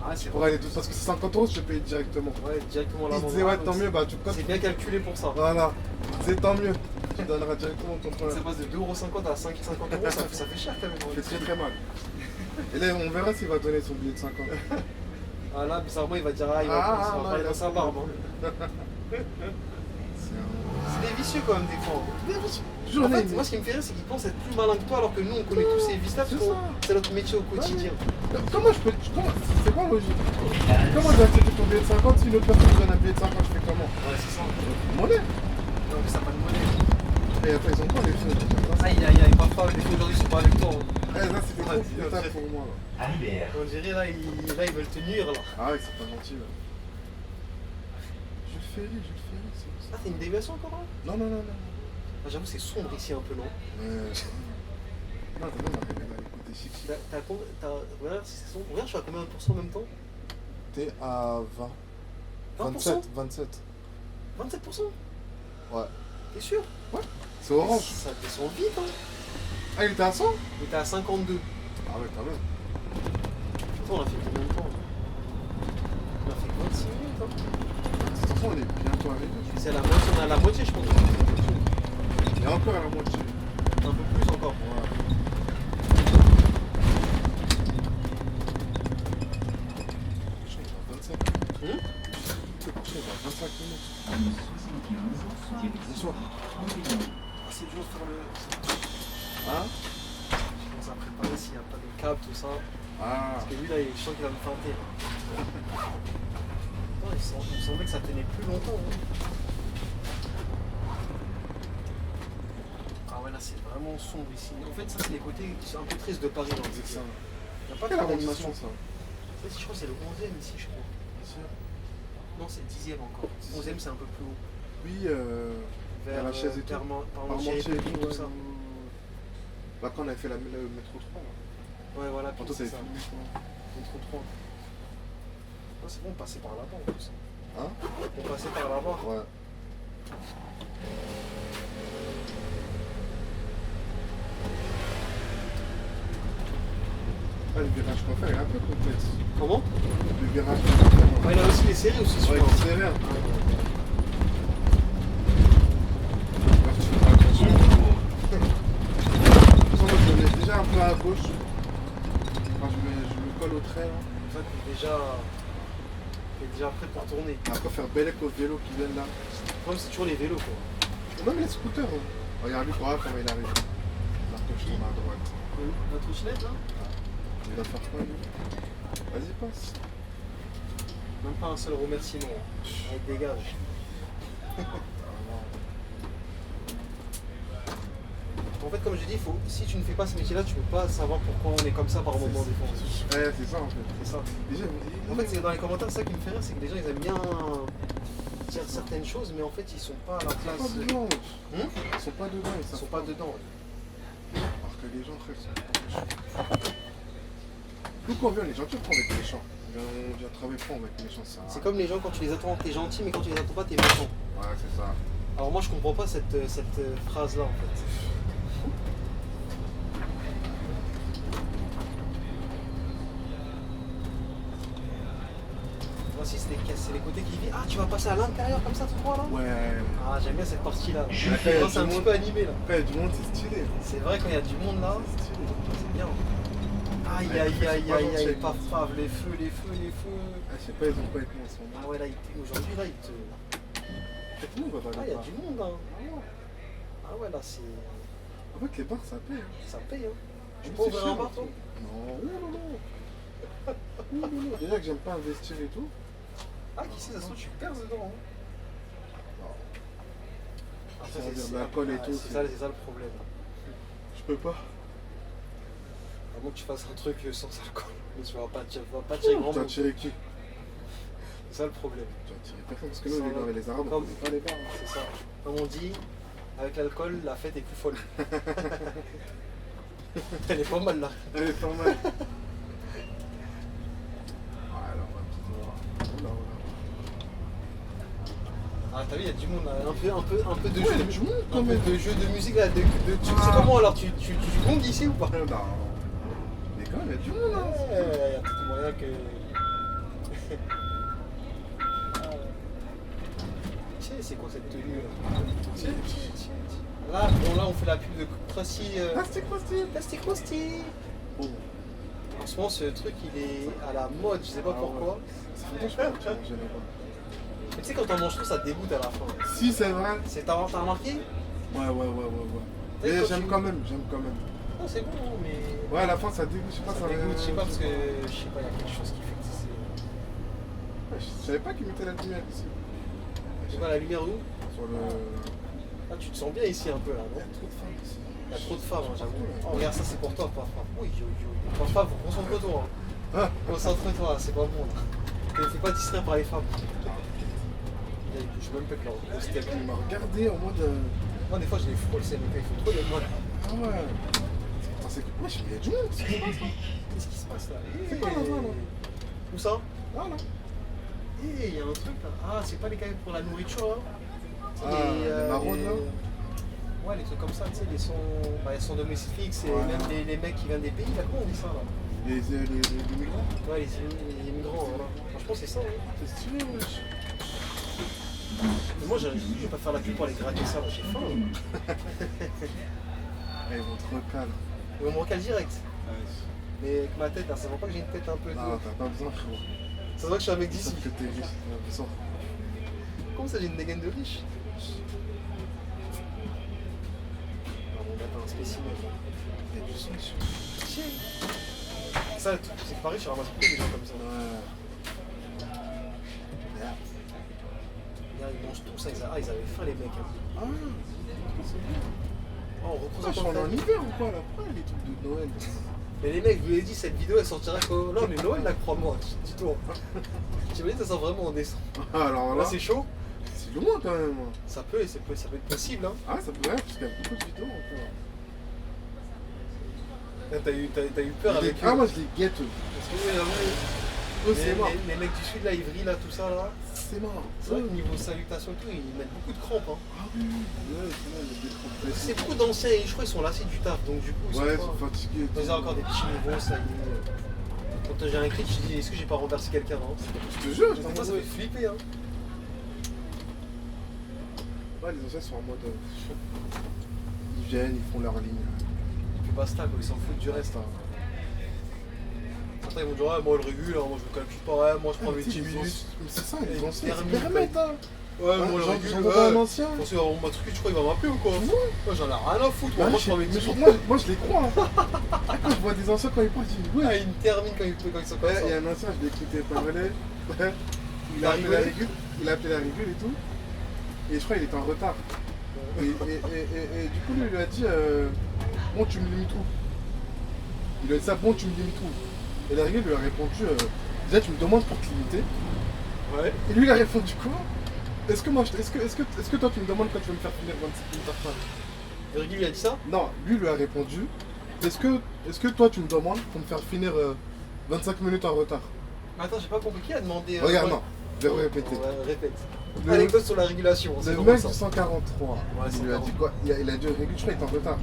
Ah, c'est Pour vrai. aller tous, parce que c'est 50 €, je te paye directement. Ouais, directement là. Il disait, ouais, tant mieux, bah, tu C'est bien calculé pour ça. Voilà. Il disait, tant mieux. Tu donneras directement au contrôleur. Ça passe de 2,50 € à 5,50 €, ça fait cher quand même. Ça fait très très mal. Et là, on verra s'il va donner son billet de 50. Ah là, bizarrement, il va dire, ah, il va Ah, parler il a dans sa fait- barbe. Hein. C'est des vicieux quand même, des fois. Toujours En fait, né, moi, ce qui me fait rire, c'est qu'ils pensent être plus malins que toi, alors que nous, on connaît tous ces vices-là, parce C'est que ça. c'est notre métier au quotidien. Comment je peux. C'est quoi logique? Comment je vais accepter ton billet de 50 si une autre personne me donne un billet de 50, je fais comment? Ouais, c'est ça. Monnaie. Non, mais ça n'a pas de monnaie. Et après, ils ont quoi les feux? Aïe, aïe, aïe, papa, les filles aujourd'hui, c'est pas avec toi. Hein. Ouais, là, c'était Ah, trop dis-le, étape chef. pour moi. Là. Alibert, On dirait, là, ils veulent te nuire, là. Ah ouais, c'est pas gentil. Là. Je le fais, c'est Ah, ça. t'as une déviation encore, là? Non, non, non, non. Ah, j'avoue, c'est sombre ici un peu, non? Non, t'as même arrivé dans les côtés chic. Regarde si c'est sombre. Regarde, je suis à combien de pourcents en même temps? T'es à 20. 20%? 27. 27%? Ouais. T'es sûr? C'est orange. Ça descend vite, hein. Ah, il était à 100? Mais t'es à 52. Ah ouais, quand même. Attends, on a fait combien de temps, là? On a fait 26 minutes, hein. De toute façon, on est bientôt arrivé. C'est à la moitié, on est à la moitié, je pense. Et encore à la moitié. Un peu plus encore. Ouais. Je crois qu'il y a 25. Le prochain, il y a 25 minutes. ligne 75, direction Bonsoir. Antéon. Ah, c'est dur de faire le. Hein? Je commence à préparer s'il n'y a pas de câble, tout ça. Ah. Parce que lui, là, je sens qu'il va me feinter. Putain, il me semblait que ça tenait plus longtemps. Hein. Ah ouais, là, c'est vraiment sombre ici. En fait, ça, c'est les côtés qui sont un peu tristes de Paris. Là. C'est ça. Il n'y a pas Quelle trop d'animation. arrondissement ça? Je crois que c'est le 11e ici, je crois. Non, c'est le 10e encore. 11e, c'est un peu plus haut. Oui, Vers la chaise et tout. Parmentier, tout ça. Bah, quand on avait fait le métro 3, là. Ouais, voilà. Quand puis toi, c'est t'avais ça. filmé, je crois. Métro 3. Ah, c'est bon, on passait par là-bas en plus. Hein? On passait par là-bas. Ouais. Ah, le virage qu'on fait est un peu complexe. Comment? Le virage qu'on fait. Ouais, il a aussi les séries aussi, Ouais, celui-là. c'est rien. Alors, tu fais attention. De toute façon, moi, je me mets déjà un peu à gauche. Quand je me colle au trait, là. Comme ça, t'es déjà prêt pour tourner. Après, faire bellec aux vélos qui viennent là. Le problème, c'est toujours les vélos, quoi. Même les scooters. Hein. Regarde lui, comment il arrive. Alors que je tourne à droite. La trottinette, là? Il va faire quoi, lui? Vas-y, passe. Même pas un seul remerciement. Allez, dégage. En fait, comme je dis, si tu ne fais pas ce métier-là, tu peux pas savoir pourquoi on est comme ça par moment des fois. Ouais, c'est ça en fait. C'est ça. Déjà, En fait, c'est dans les commentaires, ça qui me fait rire, c'est que les gens ils aiment bien dire certaines choses, mais en fait, ils sont pas à la ils sont place. pas dedans. Hum Ils sont pas dedans. Ils sont pas dedans. Alors que les gens, frère, sont pas méchants. Nous, quand on vient, les gentils, on va être méchants. On vient travailler pour, on va être méchants. Ça. C'est comme les gens quand tu les attends, t'es gentil, mais quand tu les attends pas, t'es méchant. Ouais, c'est ça. Alors moi je comprends pas cette phrase là en fait. Moi aussi c'est les côtés qui disent ah tu vas passer à l'intérieur comme ça tout droit là. Ouais. Ah j'aime bien cette partie là. Je Quand fais c'est un petit peu animé là. Après, du monde, c'est stylé. C'est vrai quand il y a du monde là, C'est stylé. c'est bien. Aïe Ouais, aïe c'est aïe pas aïe gentil. aïe, paf paf, les feux. Ah, je sais pas, ils ont pas été en ce moment. Ah ouais là aujourd'hui là il te. Tout le monde va Ah pas il y les a du monde hein. Ah ouais là c'est. En fait, les bars, ça paye. Hein. Ça paye hein. Tu Mais peux c'est ouvrir cher, un bar toi? Non, non. Déjà que j'aime pas investir et tout. Ah qui sait ça se trouve tu perds dedans hein. Après, Ça veut dire c'est- de l'alcool et ah, tout, c'est ça le problème. Je peux pas. À moins que tu fasses un truc sans alcool. Mais tu vas pas tirer grand Tu vas monde. tirer qui? C'est ça le problème. Tu vas tirer personne parce que nous, les bars et les arabes, on Comme- connaît pas les bars. Hein. C'est ça. Comme on dit, avec l'alcool, la fête est plus folle. Elle est pas mal là. Elle est pas mal. Ah, alors, on va tout voir. Oula, oula. Ah t'as vu, il y a du monde là. Un peu de Ouais, jeu du monde, quand un peu même. de jeu de musique là. Tu sais comment alors tu gongues ici ou pas? Non. Mais quand même, il y a du monde. Hein. Il y a peut-être moyen que. Tiens, c'est quoi cette tenue là? Tiens. Là, bon, là on fait la pub de Krusty. Plastic Krusty. Plastic Krusty. Bon. En ce moment, ce truc il est à la mode, je sais pas Ah pourquoi. ouais. Ça fait longtemps que je peux pas manger là-bas. Mais tu sais, quand t'en manges trop, ça te dégoûte à la fin. Si, c'est vrai. T'as remarqué? Ouais. T'as vu Mais quand j'aime tu- quand même. Non, c'est bon, mais. Ouais, à la fin, ça dégoûte. Je sais pas, Ça dégoûte, je sais pas, parce que. Je sais pas, il y a quelque chose qui fait que c'est. Ouais, je savais pas qu'ils mettaient la lumière ici. Tu vois la lumière où? Sur le. Ah, tu te sens bien ici un peu là, Il y non? a trop de femmes ici. Il y a trop de femmes, hein, j'avoue. Oh, regarde, ça c'est pour toi, Paf. Oui, Paf, concentre-toi. Hein. Ah. Concentre-toi, c'est pas bon. Ne fais pas distraire par les femmes. Ils touchent même pas que leur grosse tête. Il m'a regardé en mode. Moi, des fois, je les frôle, ces mecs, ils font trop de mal. Ah ouais. Attends, c'est que. Moi, il y a du monde. C'est quoi ça? Qu'est-ce qui se passe là? C'est pas là-bas, là. Où ça? Ah là. Il y a un truc là. Ah, c'est pas les gars pour la nourriture là? Ah, les maraudes, là? Ouais, les trucs comme ça, tu sais, les sons domestiques, c'est Ouais. même les mecs qui viennent des pays, là, comment on dit ça là? Les migrants. Ouais, les migrants, voilà. Franchement, c'est ça, hein. C'est stylé, wesh. Mais moi, je vais pas faire la pub pour aller gratter ça, moi, j'ai faim. Eh, ils vont te recaler. Ils vont me recaler direct. Mais avec ma tête, hein, ça voit pas que j'ai une tête un peu. Non, t'as pas besoin, frérot. Ça se voit que je suis un mec Sauf d'ici. que t'es riche, t'as besoin. Comment ça, j'ai une dégaine de riche? Ah, mon gars, t'es un spécimen. Il y a du son dessus. Tiens. Ça, le truc, c'est que Paris, je ramasse beaucoup des gens comme ça. Ouais. Merde. Regarde, ils mangent tout ça, ils avaient faim, les mecs. Hein. Ah, c'est bien. Oh, on Ah, représente je suis en hiver ou quoi là? Pourquoi les trucs de Noël? Mais les mecs, je vous l'ai dit, cette vidéo elle sortira quand. Non, mais Noël, là, crois-moi, dis-toi. J'imagine que ça sort vraiment en décembre. Alors Là, là, c'est chaud. c'est loin quand même. Ça peut être possible, hein. Ah, ça pourrait, parce qu'il y a beaucoup de vidéos encore. Là, t'as eu peur avec eux. Ah, moi je les guette. Eux, Parce que c'est mort. les mecs du sud, là, Ivry, là, tout ça, là. C'est mort. C'est vrai que niveau salutation et tout, ils mettent beaucoup de crampes, hein. Ah oui, ouais, c'est vrai, C'est beaucoup d'anciens et je crois qu'ils sont lassés du taf, donc du coup, ils ouais, ils sont sont pas. fatigués. Ils ont encore des petits niveaux, ça y est. Quand j'ai un clip, je dis, est-ce que j'ai pas renversé quelqu'un, non? Je te jure, je Moi, ça t'en fait flipper, hein. Ouais, les anciens sont en mode. Ils viennent, ils font leur ligne. Et puis basta, quoi, ils s'en foutent du reste, hein. Certains ils vont dire, ouais, moi le régule, hein, moi je me calcule pas, ouais, moi je prends mes 10 minutes. C'est ça, Et les anciens, permis, ils permettent, hein. Ouais, moi le J'en régule, vois un ancien. Parce que on m'a truqué, tu crois qu'il va m'appeler ou quoi? Moi j'en ai rien à foutre, moi, Bah, moi je prends mes mais 10 pour minutes. moi, je les crois. Hein. Ah, quand je vois des anciens quand ils partent, je dis Ah, ouais. ils me terminent quand ils sont comme Ouais, ça. il y a un ancien, je l'ai écouté parler. Il a appelé rigolé la régule, il a appelé la régule et tout. Et je crois qu'il était en retard. Et du coup, lui, il lui a dit bon, tu me limites où? Il lui a dit ça, bon, tu me limites où? Et la régule lui a répondu déjà, tu me demandes pour te limiter. Ouais. Et lui, il a répondu quoi? Est-ce que toi, tu me demandes quand tu veux me faire finir 25 minutes par fin? Le régule il a dit ça? Non, lui, il lui a répondu est-ce que toi, tu me demandes pour me faire finir 25 minutes en retard? Mais attends, j'ai pas compris qui a demandé. Regarde, non. Je vais répéter. Ouais, répète. Le- Anecdote sur la régulation. c'est Le vraiment mec ça. du 143, c'est il lui a dit quoi? Il a dû régler, je crois qu'il était en retard.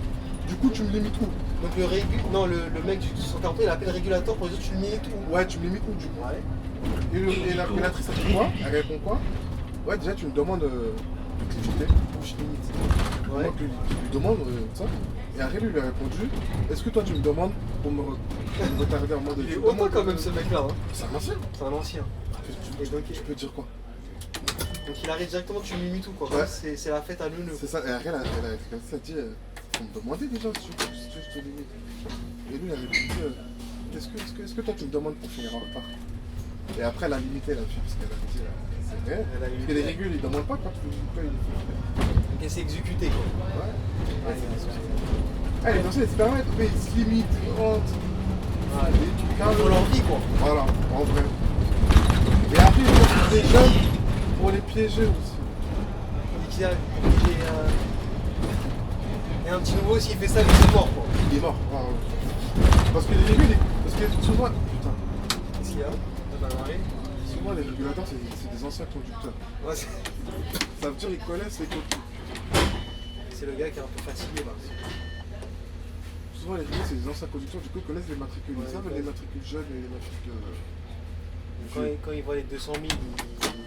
Du coup, tu me limites où? Donc le mec du 140, il appelle régulateur pour dire tu le mets tout. Ouais, tu me limites où du coup? Ouais. Et la régulatrice, elle fait quoi? Elle répond quoi? Ouais, déjà, tu me demandes de limiter. Où je limite. Ouais. Moi, tu lui demandes ça. Et après, lui a répondu, est-ce que toi, tu me demandes pour me retarder en mode de... Il est autant quand même ce mec-là. Hein. C'est un ancien. C'est un ancien. Et donc, Tu peux dire quoi? donc il arrive directement, tu lui mets tout quoi. Ouais. C'est la fête à neuneu. C'est ça, et après, elle a comme ça, elle dit, faut me demander déjà si tu veux que je te limite. Et lui, il a répondu, est-ce que toi, tu me demandes pour finir en retard? Et après, elle a limité la fille, parce qu'elle a dit, c'est vrai. Elle a Parce limité. que les régules, ils demandent pas quand il faut. Donc elle s'est exécutée quoi. Ouais. Ouais, Ah, les anciens, ils se permettent, mais ils se limitent, ils rentrent. Ils ont l'envie quoi. Voilà, en vrai. Et après, ils font des jeunes pour les piéger aussi. Il y a et un petit nouveau s'il fait ça, il est mort quoi. Il est mort. Ah, ouais. Parce que les régules, parce que souvent, putain, Qu'est-ce qu'il y a? Ça va marrer. souvent les régulateurs, c'est des anciens conducteurs. Ouais, Ça veut dire qu'ils connaissent les copies. c'est le gars qui est un peu fatigué là. Souvent les régules, c'est des anciens conducteurs, du coup ils connaissent les matricules. Ouais, Ils savent ouais. les matricules jeunes et les matricules. Quand ils voient les 200 000,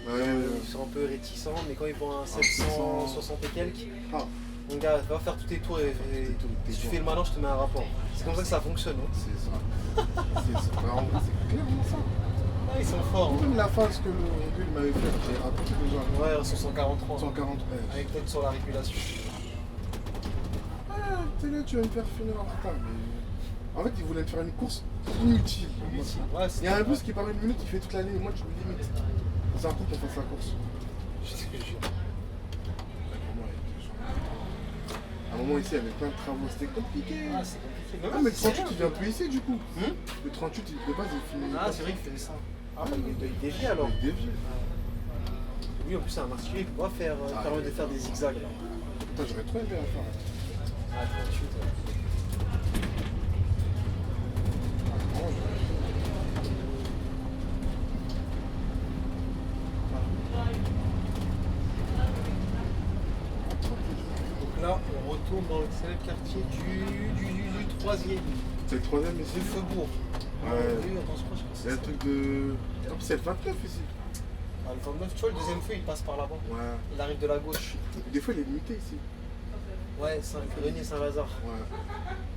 ils sont un peu réticents, mais quand ils voient un 760 et quelques, Ah, mon gars, va faire tous tes tours et si tu fais le malin, je te mets un rapport. C'est comme ça que ça fonctionne. Hein. c'est ça. C'est ça. Bah, en vrai, c'est clairement ça. Ah, ils sont forts. Hein. Même la phase que le régule m'avait fait, j'ai raconté déjà. Ouais, sur 143. 140. Anecdote sur la régulation. Ah, t'es là, tu vas me faire finir en retard. Mais... En fait, il voulait me faire une course inutile. Ouais, Il y a un bus qui part une minute, il fait toute la ligne, et moi tu me limites. C'est un coup qu'on fasse la course. Je te jure. À un moment ici, il y avait plein de travaux, c'était compliqué. Ah, c'est compliqué. Ah, mais le 38, il vient plus ici du coup. Hum Le 38, de base, il finit. Ah, c'est vrai qu'il faisait ça. Ah, bah, il dévie alors. Il dévie. Lui, en plus, c'est un martier, il peut pas permettre de faire des zigzags là. Putain, j'aurais trop aimé la faire. Ah, 38. Donc là, on retourne dans le célèbre quartier du 3e, C'est le troisième du ici. Faubourg. Ouais. Oui, attends, je crois que Il y c'est a ça. un truc de. Ah, c'est le 29 ici. Ah, le 29, tu vois, le deuxième feu, il passe par là-bas. Ouais. Il arrive de la gauche. Des fois, il est limité ici. Ouais, Grenier Saint-Lazare. Ouais.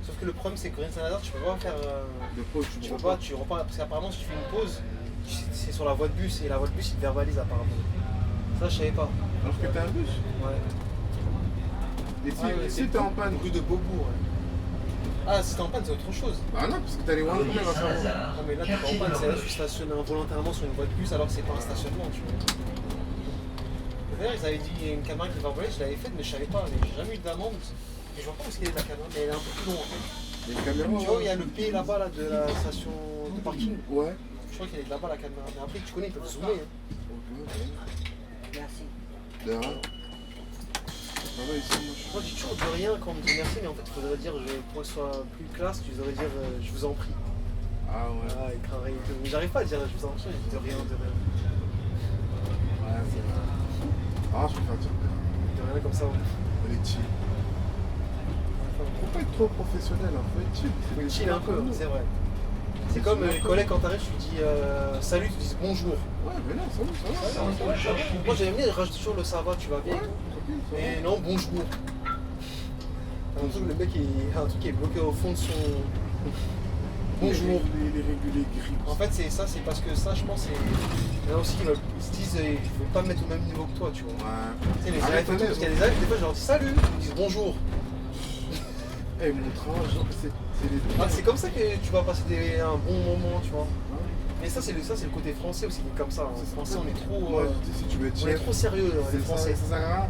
Sauf que le problème, c'est que Grenier Saint-Lazare, tu peux pas faire. De pause, tu Tu me peux pas, tu repars. Parce qu'apparemment, si tu fais une pause, c'est sur la voie de bus. Et la voie de bus, il te verbalise apparemment. Ça, je savais pas. Alors que t'as un bus. Ouais. Et si, Ah, ouais, si t'es en panne. Rue de Beaubourg. Ouais. Ah, si t'es en panne, c'est autre chose. Bah non, parce que t'as les one combien va faire. Non, mais là, t'es pas en panne, c'est là, tu stationnes involontairement sur une voie de bus alors que c'est pas un stationnement, tu vois. D'ailleurs, ils avaient dit il y a une caméra qui va voler, je l'avais faite, mais je savais pas. Mais j'ai jamais eu d'amende. Et je vois pas où est-ce qu'elle est la caméra, mais elle est un peu plus loin en fait. Il y a une caméra. Tu vois, il y a le P là-bas là, de la station de parking. Ouais. Je crois qu'elle est là-bas la caméra. Mais après, tu connais, ils peuvent zoomer. Hein. Merci. De rien. Ça va ici, moi Moi, je dis toujours de rien quand on me dit merci, mais en fait, il faudrait dire, pour que ce soit plus classe, tu devrais dire je vous en prie. Ah ouais. Ah, écran et tout. Mais j'arrive pas à dire je vous en prie, je dis de rien, de rien. Ouais, c'est vrai. Ah, je préfère dire De rien comme ça. elle est chill. Faut pas être trop professionnel, hein. Faut être chill. Faut être chill un peu, c'est vrai. C'est comme les collègues quand t'arrives, tu dis salut, tu dis bonjour. Ouais, mais non, ça va. Moi j'aime bien, je rajoute toujours le ça va, tu vas bien et tout. Mais non, bonjour. T'as l'impression que le mec il a un truc qui est bloqué au fond de son. Bonjour. Les régulés gris. En fait, c'est ça, c'est parce que ça, je pense, c'est. Il y en a aussi qui ils se disent, ils veulent pas me mettre au même niveau que toi, tu vois. Ouais. Tu sais, les Arrête, élèves et tout, parce qu'il y a des élèves, des fois, je leur dis salut, ils disent bonjour. Eh, mon travail, genre, c'est les deux. Ah, c'est comme ça que tu vas passer un bon moment, tu vois. Mais ça, c'est le côté français aussi, qui est comme ça. En français, on est trop. Moi, je dis, si tu veux être On est chef, trop sérieux, les c'est ça, Français. ça sert à rien.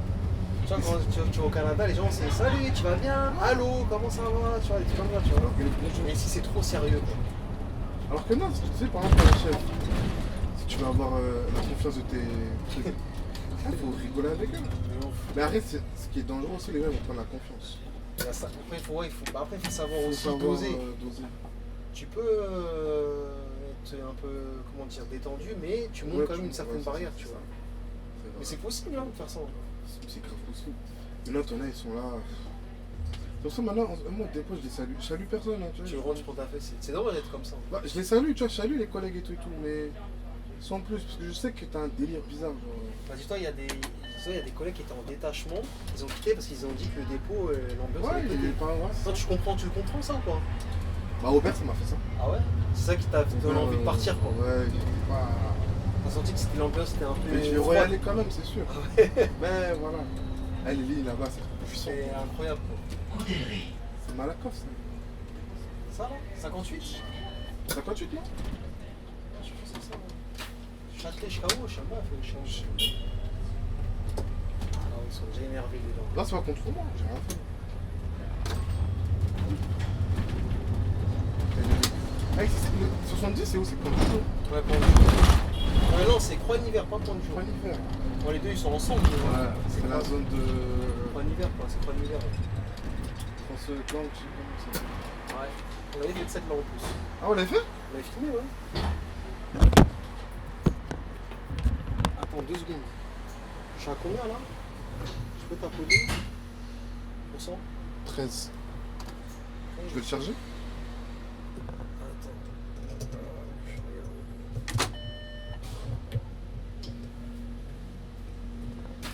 Tu vois, quand tu vas au Canada, les gens, c'est salut, tu vas bien, allô, comment ça va, tu vois, des trucs comme ça, tu vois. Alors que le bonjour. Mais ici, c'est trop sérieux, quoi. Alors que non, si tu sais, par exemple, un chef, si tu veux avoir la confiance de tes. Il faut rigoler avec eux. Mais arrête, ce qui est dangereux aussi, les gens vont prendre la confiance. Il y a ça. Après, il faut savoir Faut aussi savoir, doser. doser. Tu peux être un peu, comment dire, détendu, mais tu montes Ouais, quand même une certaine ouais, barrière, c'est tu ça. vois. C'est Mais vrai. c'est possible hein, de faire ça. C'est grave possible. Maintenant, t'en as, ils sont là. De toute façon, maintenant, moi, des fois, je les salue. Je salue personne. Hein, tu vois, Tu le rentres pour ta fesse. C'est dommage d'être comme ça. Bah, je les salue, tu vois, je salue les collègues et tout, mais sans plus, parce que je sais que t'as un délire bizarre. Genre... Bah, dis-toi, il y a des collègues qui étaient en détachement, ils ont quitté parce qu'ils ont dit que le dépôt, l'ambiance Ouais, était il est pétée. pas. Ouais. Toi, tu le comprends ça ou quoi? Bah, Robert, ça m'a fait ça. Ah ouais? C'est ça qui t'a donné envie de partir quoi. Ouais, il était pas. T'as senti que l'ambiance était un peu. Mais je vais froide. re-aller quand même, c'est sûr. Ah ouais. Mais voilà. Elle, les lignes là-bas, c'est puissant. C'est incroyable quoi. C'est Malakoff, ça. Ça là? 58? 58, non? Je pense que c'est ça. Ouais. Châtelet, Chicago, je sais pas, fait Chicago. Ah, ils sont déjà énervés les gens. Là, c'est pas contre moi, j'ai rien fait. Hey, 70, c'est où? C'est contre jour. Ouais, point de vue. Non, c'est Croix-Hiver, pas point de Pas jour. l'hiver. Bon, les deux ils sont ensemble. Ouais, c'est la zone de. Croix-Hiver quoi, c'est Croix-Hiver. France Gang, je sais pas comment c'est. Ouais. On avait fait de 7 là en plus. Ah, on l'avait fait? On avait filmé, ouais. Attends, 2 secondes. Je suis à combien là? Je peux tapoter? Pourcent? 13. Je vais le charger? Attends.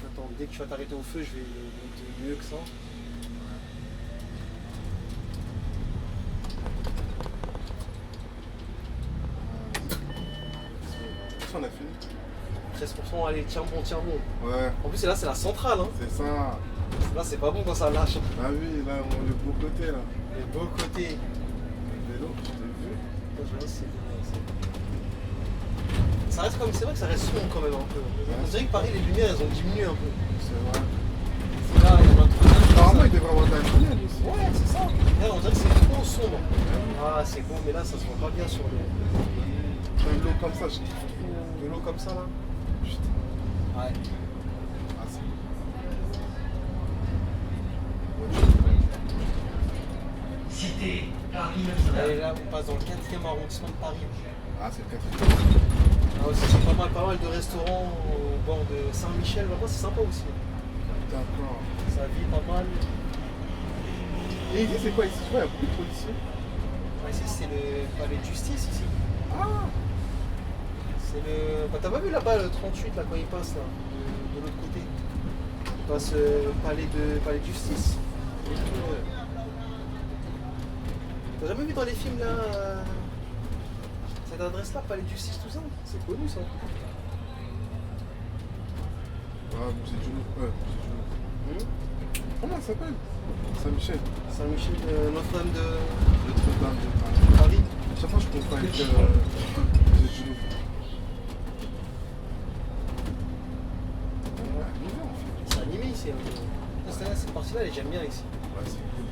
Attends, dès que tu vas t'arrêter au feu, je vais mettre mieux que ça. On a fini. 13%, allez, tiens bon. Ouais, En plus, là, c'est la centrale. Hein. c'est ça. Là, c'est pas bon quand ça lâche. Ah oui, là, on est le beau côté là. Les beaux côtés. Le vélo, je t'ai vu. Attends, je vais essayer ça reste comme, c'est vrai que ça reste sombre quand même un peu. On dirait que Paris, les lumières, elles ont diminué un peu. C'est vrai. Là, il y en a trop. Normalement, il devrait avoir de la lumière aussi. Ouais, c'est ça. Là, on dirait que c'est trop sombre. Ah, c'est beau, mais là, ça se voit pas bien sur le. Un lot comme ça, je kiffe trop. De l'eau comme ça, là. Putain. Ouais. Ah, c'est Cité Paris Et là, on passe dans le 4e arrondissement de Paris. Ah, c'est le 4. Ah, aussi, c'est pas mal de restaurants au bord de Saint-Michel. Là-bas, c'est sympa aussi. D'accord. Ça vit pas mal. Et ici, c'est quoi ici? Je vois, il y a beaucoup de policiers. Ouais, ici, c'est le palais de justice, ici. Ah! C'est le. Bah, t'as pas vu là-bas le 38 là quand il passe là, de l'autre côté. Il passe palais de justice. T'as jamais vu dans les films là cette adresse là, palais de justice, tout ça? C'est connu ça. Ah, c'est du lourd. Ouais, c'est du lourd. Comment ça s'appelle? Saint-Michel. Saint-Michel, Notre-Dame de Notre-Dame de Paris. Paris. À chaque fois, je confonds avec c'est du lourd. Ouais, l'hiver, en fait. C'est animé ici. Hein. Cette partie là, elle est j'aime bien ici. Ouais, c'est cool.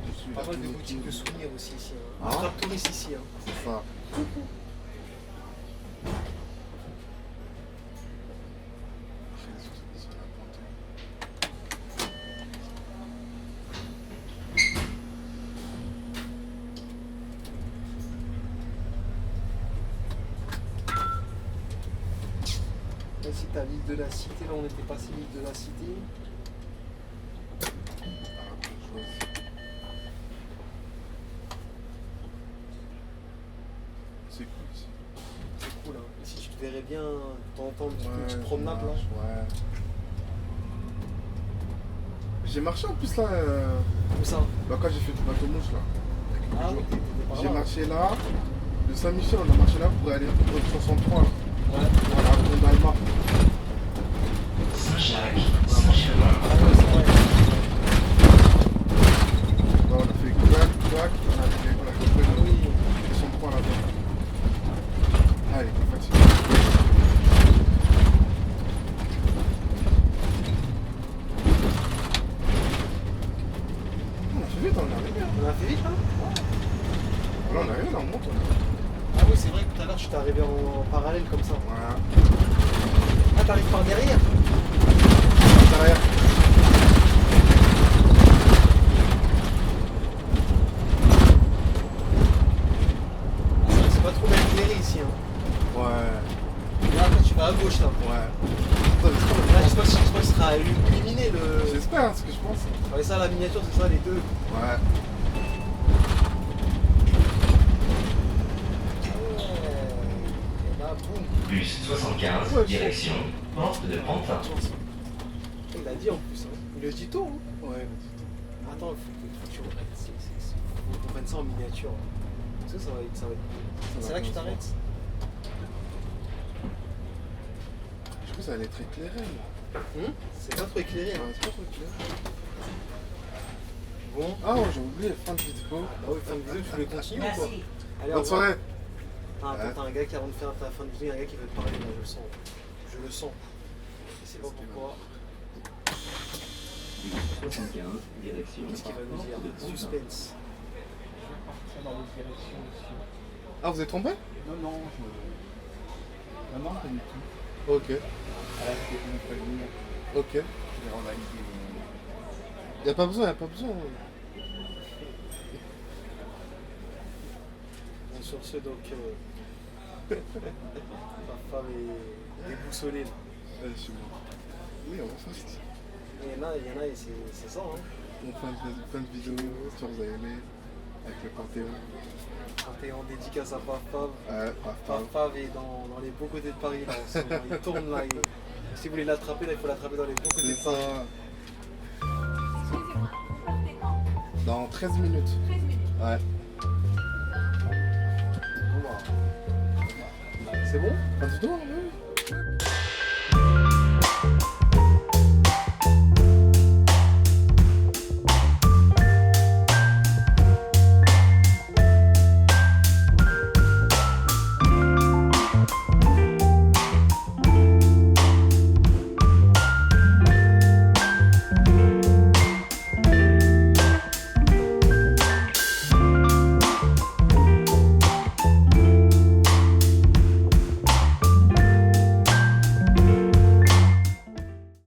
Je suis Pas la mal de connecting. boutiques de souvenirs aussi ici. Hein. Ah. Un trap touriste ici. Hein. C'est ça. Ici t'as l'île de la Cité, là on était passé l'île de la Cité. C'est cool ici. C'est cool, hein. Ici tu te verrais bien de temps en temps une Ouais, petite promenade là. ouais. J'ai marché en plus là, Où ça? bah, quand j'ai fait du bateau mouche là. Ah oui, t'étais par J'ai là. marché là, de Saint-Michel on a marché là pour aller au 63 là. Ouais. Voilà, on a le map. Saint-Jacques, Saint-Germain. Ah ouais, c'est vrai. Là, on a fait clac, clac, on a fait Ah le oui. 63 là-bas. Ah, il était fatigué. On a fait vite, on est arrivé. Hein. On a fait vite là? Là, on est arrivé, là, on monte. Ah oui, c'est vrai que tout à l'heure je t'ai arrivé en parallèle comme ça. Voilà. Ah, t'arrives par derrière? Derrière. à gauche là. Ouais. Putain, Là, je crois qu'il sera éliminé le. j'espère, hein, ce que je pense. Ouais, ça, la miniature, c'est ça, les deux. Ouais. Et là, boum. Plus 75, Ouais, direction porte de Pantin. Il a dit en plus, hein. Il le dit tôt, hein. Ouais. Attends, faut que tu reprennes. Faut qu'on prenne ça en miniature. Parce que ça va être cool. C'est là que tu t'arrêtes. Je pense que ça allait être éclairé. Là. C'est pas trop éclairé, hein. Ouais, c'est pas trop éclairé. Bon. Ah ouais, j'ai oublié, fin de vidéo. Ah oui, fin de vidéo, tu voulais continuer ou quoi? Allez, Bonne soirée. Ah, attends, t'as un gars qui avant de faire ta fin de vidéo, il y a un gars qui veut te parler, là, je le sens. Je le sens. Je sais pas pourquoi. 75, direction Qu'est-ce qu'il va nous dire? Suspense. partir dans l'autre direction aussi. Ah, vous êtes trompé? Non, non, non, non, pas du tout. Ok. Ah, là, je vais prévenir. Ok. Je vais revalider mon... Y'a pas besoin, y'a pas besoin. Bon, sur ce, donc, ta femme est déboussolée, là. Ouais, je suis bon. Oui, on va faire ça. Il y en a, et c'est ça, hein. On fait plein de vidéos, j'espère que vous avez aimé. Avec le Panthéon. Quand t'es en dédicace à Pav, Pav. est dans les beaux côtés de Paris, là, en ce moment. Il tourne là. Si vous voulez l'attraper, là, il faut l'attraper dans les beaux côtés C'est de Paris. ça. Dans 13 minutes. Ouais. Bon, bah. C'est bon? Pas du tout, hein, ouais.